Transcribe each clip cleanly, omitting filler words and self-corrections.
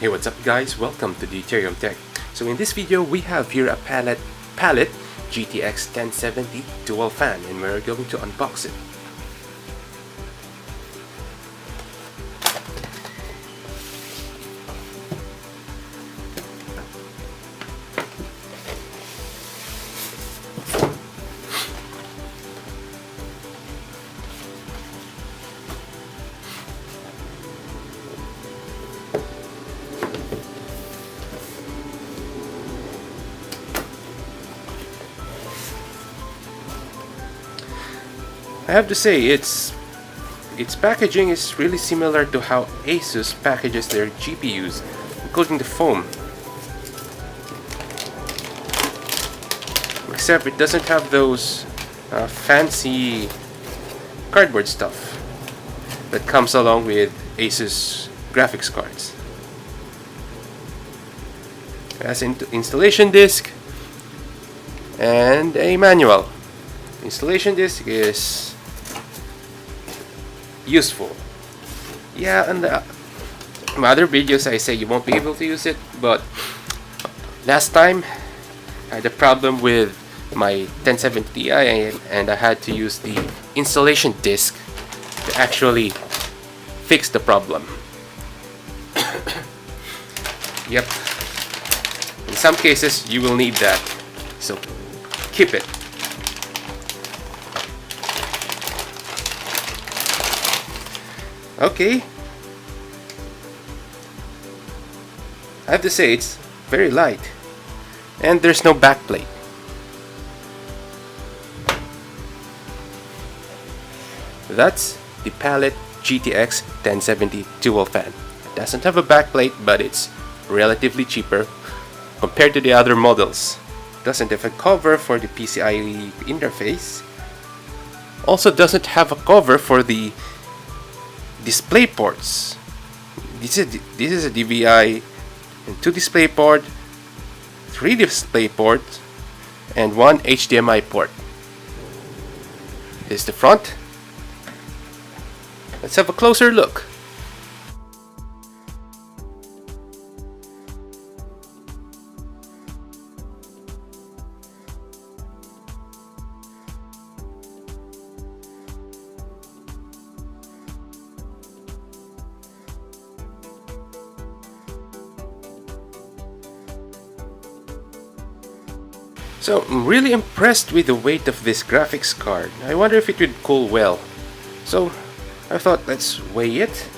Hey, what's up guys? Welcome to Deuterium Tech. So in this video we have here a Palit GTX 1070 dual fan, and we're going to unbox it. I have to say, its packaging is really similar to how Asus packages their GPUs, including the foam. Except it doesn't have those fancy cardboard stuff that comes along with Asus graphics cards. It has an installation disc and a manual. Installation disc is useful. Yeah, and my other videos I say you won't be able to use it, but last time I had a problem with my 1070 Ti and I had to use the installation disc to actually fix the problem. Yep. In some cases you will need that, so keep it. Okay, I have to say it's very light, and there's no backplate. That's the Palit GTX 1070 dual fan. It doesn't have a backplate, but it's relatively cheaper compared to the other models. It doesn't have a cover for the PCIe interface. Also doesn't have a cover for the display ports. This is a DVI and 2 display port, 3 display port, and 1 HDMI port. Here's the front. Let's have a closer look. So I'm really impressed with the weight of this graphics card. I wonder if it would cool well. So I thought, let's weigh it.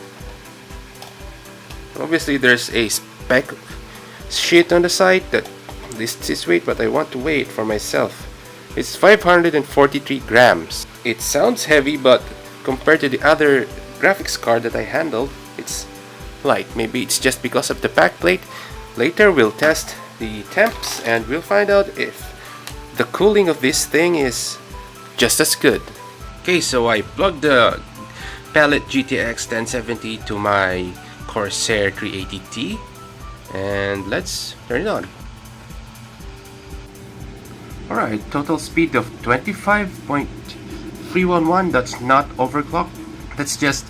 Obviously there's a spec sheet on the side that lists its weight, but I want to weigh it for myself. It's 543 grams. It sounds heavy, but compared to the other graphics card that I handled, it's light. Maybe it's just because of the backplate. Later we'll test the temps and we'll find out if the cooling of this thing is just as good. Okay, so I plugged the Palit GTX 1070 to my Corsair 380T and let's turn it on. Alright, total speed of 25.311. That's not overclocked. That's just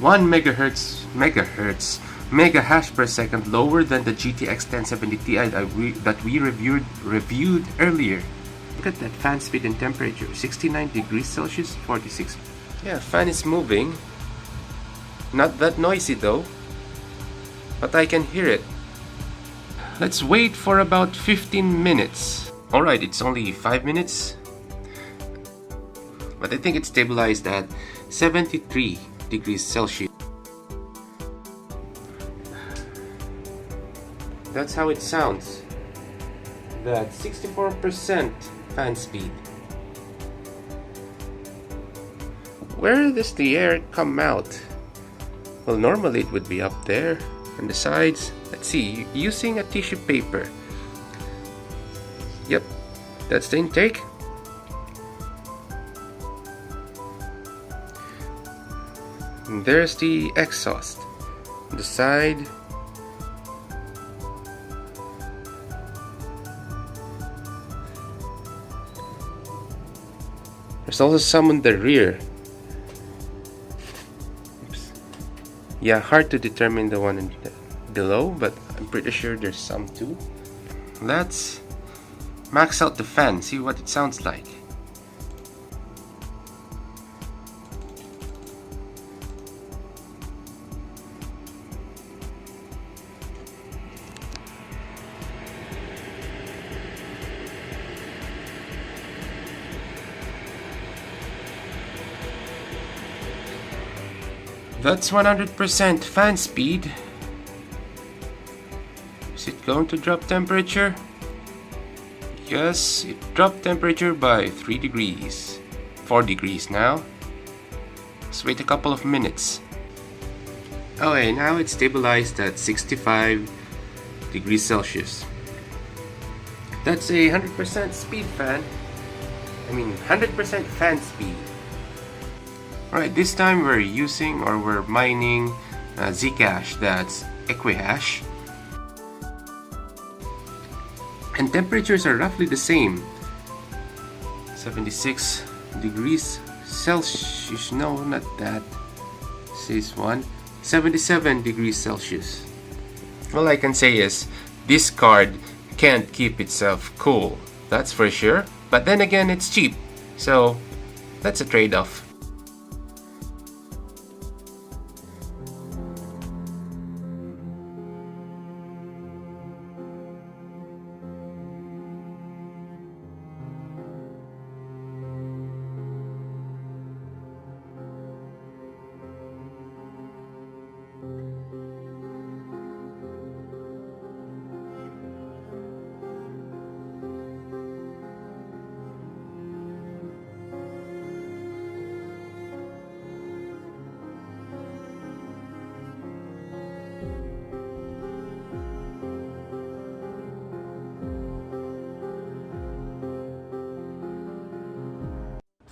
1 mega hash per second lower than the GTX 1070 Ti that we reviewed earlier. Look at that fan speed and temperature, 69 degrees Celsius, 46. Yeah, fan is moving. Not that noisy though, but I can hear it. Let's wait for about 15 minutes. Alright, it's only 5 minutes, but I think it's stabilized at 73 degrees Celsius. That's how it sounds. That's 64% fan speed. Where does the air come out? Well, normally it would be up there on the sides. Let's see, using a tissue paper. Yep, that's the intake. And there's the exhaust on the side. There's also some on the rear. Oops. Yeah, hard to determine the one in below, but I'm pretty sure there's some too. Let's max out the fan, see what it sounds like. That's 100% fan speed. Is it going to drop temperature? Yes, it dropped temperature by 3 degrees. 4 degrees now. Let's wait a couple of minutes. Okay, now it's stabilized at 65 degrees Celsius. That's a 100% speed fan. 100% fan speed. Alright, this time we're mining Zcash, that's Equihash. And temperatures are roughly the same. 76 degrees Celsius, no, not that. Says one. 77 degrees Celsius. All I can say is, this card can't keep itself cool, that's for sure. But then again, it's cheap, so that's a trade-off.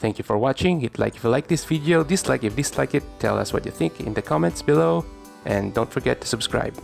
Thank you for watching. Hit like if you like this video, dislike if you dislike it, tell us what you think in the comments below, and don't forget to subscribe.